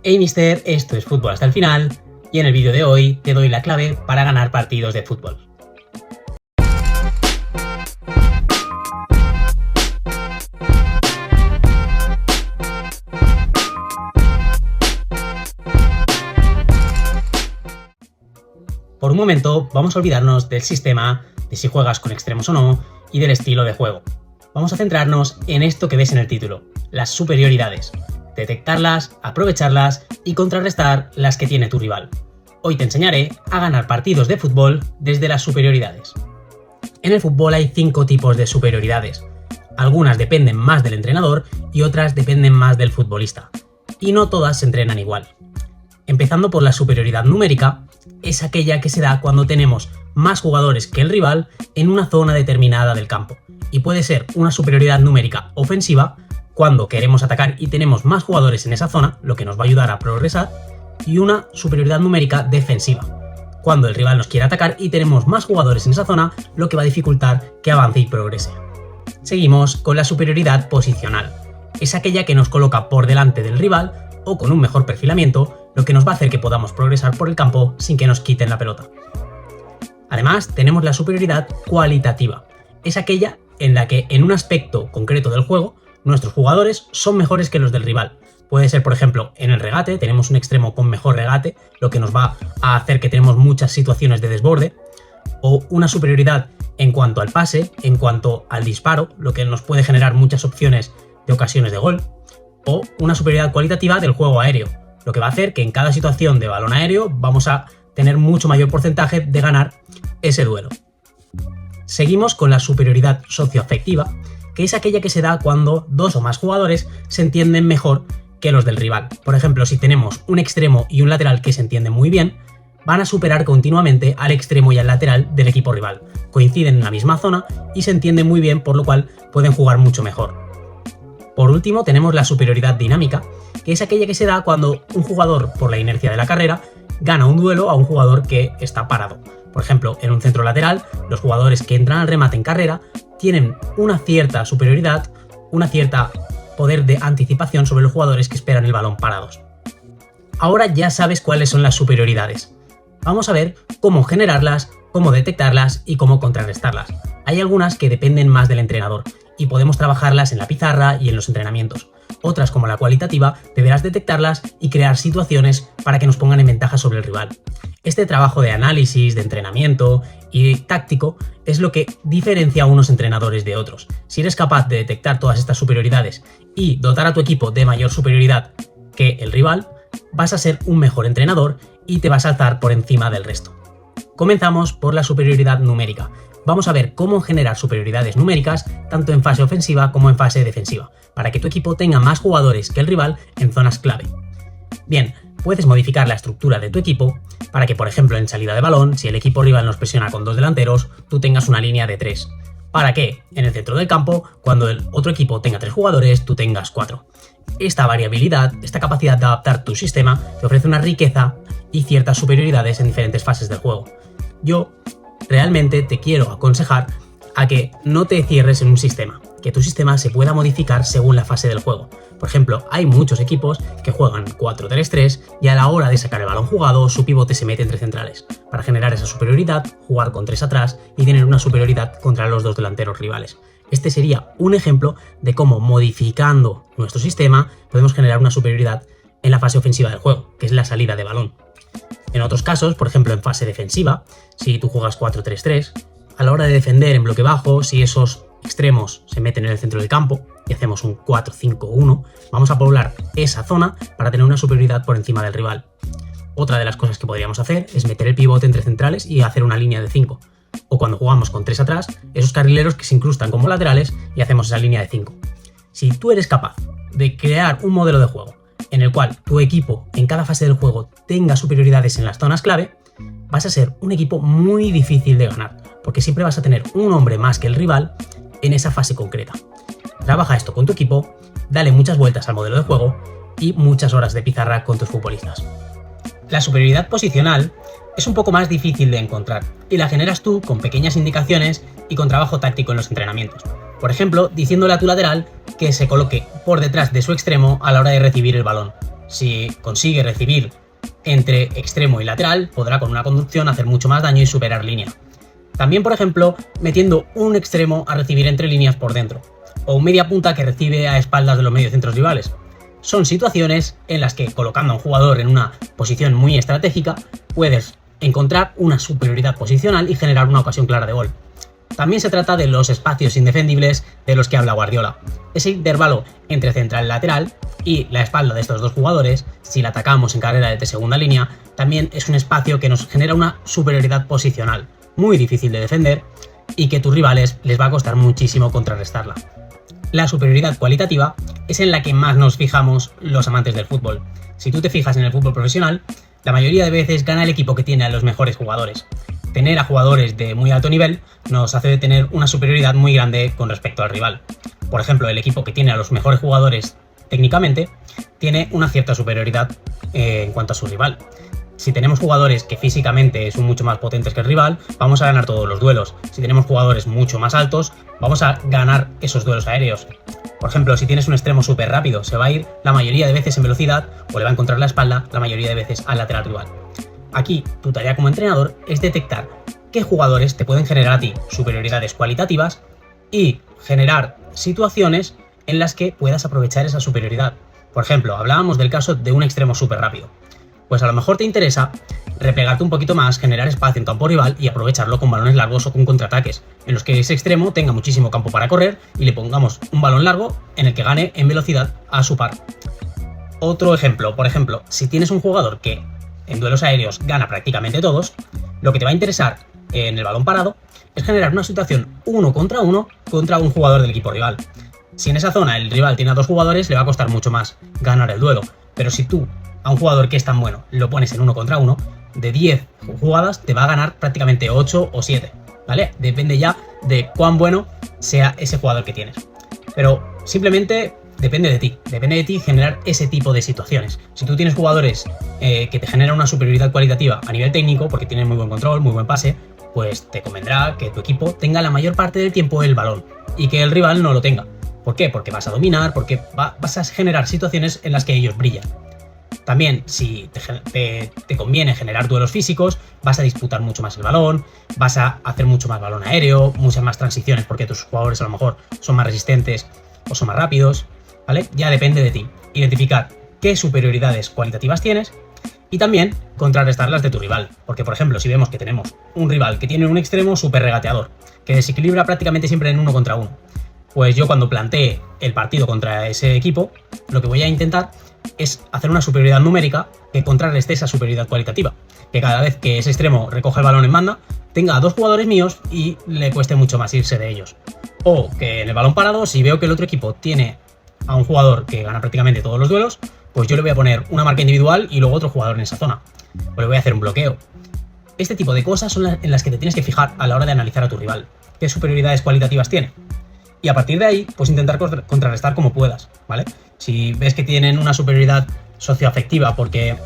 Hey mister, esto es Fútbol hasta el final y en el vídeo de hoy te doy la clave para ganar partidos de fútbol. Por un momento vamos a olvidarnos del sistema, de si juegas con extremos o no y del estilo de juego. Vamos a centrarnos en esto que ves en el título, las superioridades. Detectarlas, aprovecharlas y contrarrestar las que tiene tu rival. Hoy te enseñaré a ganar partidos de fútbol desde las superioridades. En el fútbol hay 5 tipos de superioridades. Algunas dependen más del entrenador y otras dependen más del futbolista. Y no todas se entrenan igual. Empezando por la superioridad numérica, es aquella que se da cuando tenemos más jugadores que el rival en una zona determinada del campo. Y puede ser una superioridad numérica ofensiva, cuando queremos atacar y tenemos más jugadores en esa zona, lo que nos va a ayudar a progresar, y una superioridad numérica defensiva, cuando el rival nos quiere atacar y tenemos más jugadores en esa zona, lo que va a dificultar que avance y progrese. Seguimos con la superioridad posicional. Es aquella que nos coloca por delante del rival o con un mejor perfilamiento, lo que nos va a hacer que podamos progresar por el campo sin que nos quiten la pelota. Además, tenemos la superioridad cualitativa. Es aquella en la que en un aspecto concreto del juego nuestros jugadores son mejores que los del rival. Puede ser, por ejemplo, en el regate, tenemos un extremo con mejor regate, lo que nos va a hacer que tenemos muchas situaciones de desborde, o una superioridad en cuanto al pase, en cuanto al disparo, lo que nos puede generar muchas opciones de ocasiones de gol, o una superioridad cualitativa del juego aéreo, lo que va a hacer que en cada situación de balón aéreo vamos a tener mucho mayor porcentaje de ganar ese duelo. Seguimos con la superioridad socioafectiva, que es aquella que se da cuando 2 o más jugadores se entienden mejor que los del rival. Por ejemplo, si tenemos un extremo y un lateral que se entienden muy bien, van a superar continuamente al extremo y al lateral del equipo rival. Coinciden en la misma zona y se entienden muy bien, por lo cual pueden jugar mucho mejor. Por último, tenemos la superioridad dinámica, que es aquella que se da cuando un jugador, por la inercia de la carrera, gana un duelo a un jugador que está parado. Por ejemplo, en un centro lateral, los jugadores que entran al remate en carrera tienen una cierta superioridad, una cierta poder de anticipación sobre los jugadores que esperan el balón parados. Ahora ya sabes cuáles son las superioridades. Vamos a ver cómo generarlas, cómo detectarlas y cómo contrarrestarlas. Hay algunas que dependen más del entrenador y podemos trabajarlas en la pizarra y en los entrenamientos. Otras, como la cualitativa, deberás detectarlas y crear situaciones para que nos pongan en ventaja sobre el rival. Este trabajo de análisis, de entrenamiento y táctico es lo que diferencia a unos entrenadores de otros. Si eres capaz de detectar todas estas superioridades y dotar a tu equipo de mayor superioridad que el rival, vas a ser un mejor entrenador y te vas a alzar por encima del resto. Comenzamos por la superioridad numérica. Vamos a ver cómo generar superioridades numéricas tanto en fase ofensiva como en fase defensiva, para que tu equipo tenga más jugadores que el rival en zonas clave. Bien, puedes modificar la estructura de tu equipo para que, por ejemplo, en salida de balón, si el equipo rival nos presiona con 2 delanteros, tú tengas una línea de 3. Para que, en el centro del campo, cuando el otro equipo tenga 3 jugadores, tú tengas 4. Esta variabilidad, esta capacidad de adaptar tu sistema, te ofrece una riqueza y ciertas superioridades en diferentes fases del juego. Yo realmente te quiero aconsejar a que no te cierres en un sistema, que tu sistema se pueda modificar según la fase del juego. Por ejemplo, hay muchos equipos que juegan 4-3-3 y a la hora de sacar el balón jugado, su pivote se mete entre centrales, para generar esa superioridad, jugar con 3 atrás y tener una superioridad contra los 2 delanteros rivales. Este sería un ejemplo de cómo, modificando nuestro sistema, podemos generar una superioridad en la fase ofensiva del juego, que es la salida de balón. En otros casos, por ejemplo en fase defensiva, si tú juegas 4-3-3, a la hora de defender en bloque bajo, si esos extremos se meten en el centro del campo y hacemos un 4-5-1, vamos a poblar esa zona para tener una superioridad por encima del rival. Otra de las cosas que podríamos hacer es meter el pivote entre centrales y hacer una línea de 5. O cuando jugamos con 3 atrás, esos carrileros que se incrustan como laterales y hacemos esa línea de 5. Si tú eres capaz de crear un modelo de juego en el cual tu equipo en cada fase del juego tenga superioridades en las zonas clave, vas a ser un equipo muy difícil de ganar, porque siempre vas a tener un hombre más que el rival en esa fase concreta. Trabaja esto con tu equipo, dale muchas vueltas al modelo de juego y muchas horas de pizarra con tus futbolistas. La superioridad posicional es un poco más difícil de encontrar y la generas tú con pequeñas indicaciones y con trabajo táctico en los entrenamientos. Por ejemplo, diciéndole a tu lateral que se coloque por detrás de su extremo a la hora de recibir el balón. si consigue recibir entre extremo y lateral, podrá con una conducción hacer mucho más daño y superar línea. También, por ejemplo, metiendo un extremo a recibir entre líneas por dentro, o un media punta que recibe a espaldas de los mediocentros rivales. Son situaciones en las que, colocando a un jugador en una posición muy estratégica, puedes encontrar una superioridad posicional y generar una ocasión clara de gol. También se trata de los espacios indefendibles de los que habla Guardiola. Ese intervalo entre central y lateral y la espalda de estos dos jugadores, si la atacamos en carrera de segunda línea, también es un espacio que nos genera una superioridad posicional, muy difícil de defender y que a tus rivales les va a costar muchísimo contrarrestarla. La superioridad cualitativa es en la que más nos fijamos los amantes del fútbol. Si tú te fijas en el fútbol profesional, la mayoría de veces gana el equipo que tiene a los mejores jugadores. Tener a jugadores de muy alto nivel nos hace tener una superioridad muy grande con respecto al rival. Por ejemplo, el equipo que tiene a los mejores jugadores técnicamente tiene una cierta superioridad en cuanto a su rival. Si tenemos jugadores que físicamente son mucho más potentes que el rival, vamos a ganar todos los duelos. Si tenemos jugadores mucho más altos, vamos a ganar esos duelos aéreos. Por ejemplo, si tienes un extremo súper rápido, se va a ir la mayoría de veces en velocidad o le va a encontrar la espalda la mayoría de veces al lateral rival. Aquí, tu tarea como entrenador es detectar qué jugadores te pueden generar a ti superioridades cualitativas y generar situaciones en las que puedas aprovechar esa superioridad. Por ejemplo, hablábamos del caso de un extremo súper rápido. Pues a lo mejor te interesa replegarte un poquito más, generar espacio en campo rival y aprovecharlo con balones largos o con contraataques, en los que ese extremo tenga muchísimo campo para correr y le pongamos un balón largo en el que gane en velocidad a su par. Otro ejemplo, por ejemplo, si tienes un jugador que en duelos aéreos gana prácticamente todos, lo que te va a interesar en el balón parado es generar una situación 1 contra 1 contra un jugador del equipo rival. Si en esa zona el rival tiene a 2 jugadores, le va a costar mucho más ganar el duelo, pero si tú a un jugador que es tan bueno lo pones en 1 contra 1, de 10 jugadas te va a ganar prácticamente 8 o 7, ¿vale? Depende ya de cuán bueno sea ese jugador que tienes. Pero simplemente depende de ti generar ese tipo de situaciones. Si tú tienes jugadores que te generan una superioridad cualitativa a nivel técnico, porque tienen muy buen control, muy buen pase, pues te convendrá que tu equipo tenga la mayor parte del tiempo el balón y que el rival no lo tenga. ¿Por qué? Porque vas a dominar, porque vas a generar situaciones en las que ellos brillan. También, si te conviene generar duelos físicos, vas a disputar mucho más el balón, vas a hacer mucho más balón aéreo, muchas más transiciones porque tus jugadores a lo mejor son más resistentes o son más rápidos, ¿vale? Ya depende de ti. Identificar qué superioridades cualitativas tienes y también contrarrestarlas de tu rival. Porque, por ejemplo, si vemos que tenemos un rival que tiene un extremo súper regateador, que desequilibra prácticamente siempre en 1 contra 1, pues yo cuando plantee el partido contra ese equipo, lo que voy a intentar es hacer una superioridad numérica que contrarreste esa superioridad cualitativa. Que cada vez que ese extremo recoge el balón en banda, tenga a 2 jugadores míos y le cueste mucho más irse de ellos. O que en el balón parado, si veo que el otro equipo tiene a un jugador que gana prácticamente todos los duelos, pues yo le voy a poner una marca individual y luego otro jugador en esa zona. O le voy a hacer un bloqueo. Este tipo de cosas son en las que te tienes que fijar a la hora de analizar a tu rival. ¿Qué superioridades cualitativas tiene? Y a partir de ahí, pues intentar contrarrestar como puedas, ¿vale? Si ves que tienen una superioridad socioafectiva porque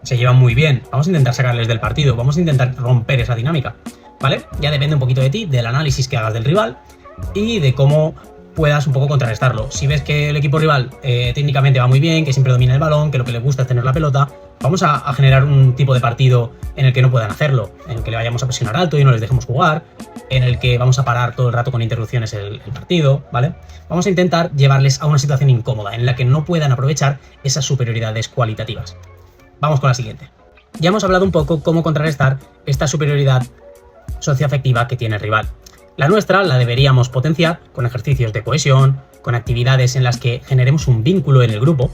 se llevan muy bien, vamos a intentar sacarles del partido, vamos a intentar romper esa dinámica, ¿vale? Ya depende un poquito de ti, del análisis que hagas del rival y de cómo puedas un poco contrarrestarlo. Si ves que el equipo rival técnicamente va muy bien, que siempre domina el balón, que lo que le gusta es tener la pelota, vamos a generar un tipo de partido en el que no puedan hacerlo, en el que le vayamos a presionar alto y no les dejemos jugar, en el que vamos a parar todo el rato con interrupciones el partido, ¿vale? Vamos a intentar llevarles a una situación incómoda en la que no puedan aprovechar esas superioridades cualitativas. Vamos con la siguiente. Ya hemos hablado un poco cómo contrarrestar esta superioridad socioafectiva que tiene el rival. La nuestra la deberíamos potenciar con ejercicios de cohesión, con actividades en las que generemos un vínculo en el grupo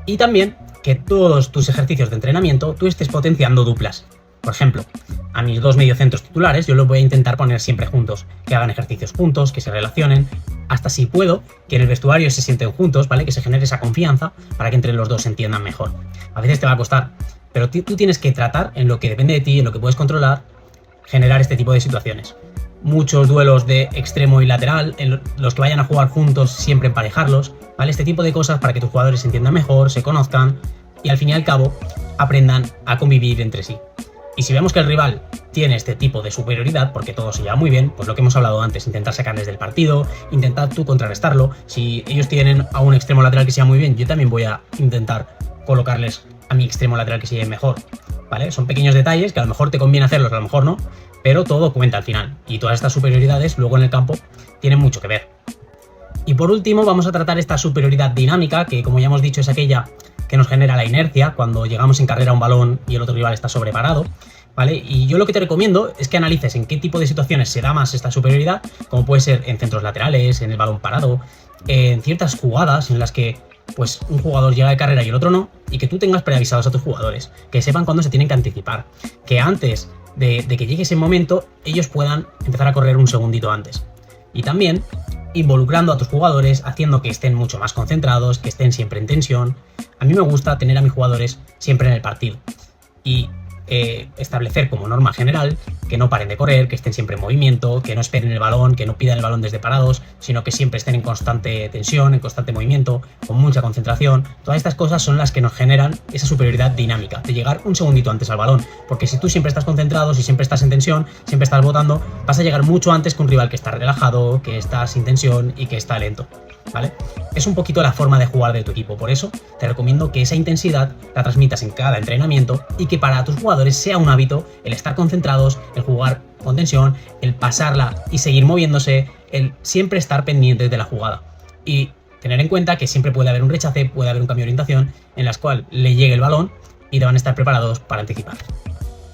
y también que todos tus ejercicios de entrenamiento tú estés potenciando duplas. Por ejemplo, a mis 2 mediocentros titulares yo los voy a intentar poner siempre juntos, que hagan ejercicios juntos, que se relacionen, hasta si puedo, que en el vestuario se sienten juntos, ¿vale? Que se genere esa confianza para que entre los dos se entiendan mejor. A veces te va a costar, pero tú tienes que tratar, en lo que depende de ti, en lo que puedes controlar, generar este tipo de situaciones. Muchos duelos de extremo y lateral, en los que vayan a jugar juntos, siempre emparejarlos, ¿vale? Este tipo de cosas para que tus jugadores se entiendan mejor, se conozcan y al fin y al cabo aprendan a convivir entre sí. Y si vemos que el rival tiene este tipo de superioridad, porque todo se lleva muy bien, pues lo que hemos hablado antes, intentar sacarles del partido, intentar tú contrarrestarlo. Si ellos tienen a un extremo lateral que sea muy bien, yo también voy a intentar colocarles a mi extremo lateral que se lleve mejor, ¿vale? Son pequeños detalles que a lo mejor te conviene hacerlos, a lo mejor no, pero todo cuenta al final. Y todas estas superioridades luego en el campo tienen mucho que ver. Y por último vamos a tratar esta superioridad dinámica, que como ya hemos dicho es aquella que nos genera la inercia cuando llegamos en carrera a un balón y el otro rival está sobreparado, ¿vale? Y yo lo que te recomiendo es que analices en qué tipo de situaciones se da más esta superioridad, como puede ser en centros laterales, en el balón parado, en ciertas jugadas en las que pues un jugador llega de carrera y el otro no, y que tú tengas preavisados a tus jugadores, que sepan cuándo se tienen que anticipar, que antes de que llegue ese momento ellos puedan empezar a correr un segundito antes. Y también involucrando a tus jugadores, haciendo que estén mucho más concentrados, que estén siempre en tensión. A mí me gusta tener a mis jugadores siempre en el partido y establecer como norma general que no paren de correr, que estén siempre en movimiento, que no esperen el balón, que no pidan el balón desde parados, sino que siempre estén en constante tensión, en constante movimiento, con mucha concentración. Todas estas cosas son las que nos generan esa superioridad dinámica, de llegar un segundito antes al balón, porque si tú siempre estás concentrado, si siempre estás en tensión, siempre estás botando, vas a llegar mucho antes que un rival que está relajado, que está sin tensión y que está lento, ¿vale? Es un poquito la forma de jugar de tu equipo, por eso te recomiendo que esa intensidad la transmitas en cada entrenamiento y que para tus jugadores sea un hábito el estar concentrados, el jugar con tensión, el pasarla y seguir moviéndose, el siempre estar pendientes de la jugada y tener en cuenta que siempre puede haber un rechace, puede haber un cambio de orientación en las cual le llegue el balón y deban estar preparados para anticipar.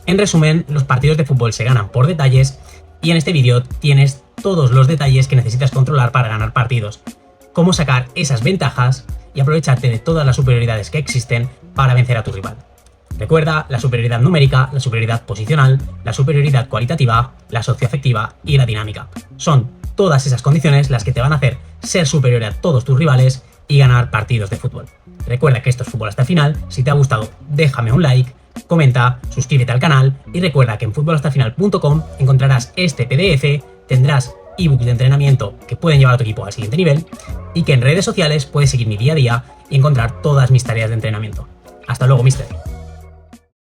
En resumen, los partidos de fútbol se ganan por detalles y en este vídeo tienes todos los detalles que necesitas controlar para ganar partidos. Cómo sacar esas ventajas y aprovecharte de todas las superioridades que existen para vencer a tu rival. Recuerda la superioridad numérica, la superioridad posicional, la superioridad cualitativa, la socioafectiva y la dinámica. Son todas esas condiciones las que te van a hacer ser superior a todos tus rivales y ganar partidos de fútbol. Recuerda que esto es Fútbol hasta el final. Si te ha gustado, déjame un like, comenta, suscríbete al canal y recuerda que en futbolhastaelfinal.com encontrarás este PDF, tendrás ebooks de entrenamiento que pueden llevar a tu equipo al siguiente nivel y que en redes sociales puedes seguir mi día a día y encontrar todas mis tareas de entrenamiento. Hasta luego, mister.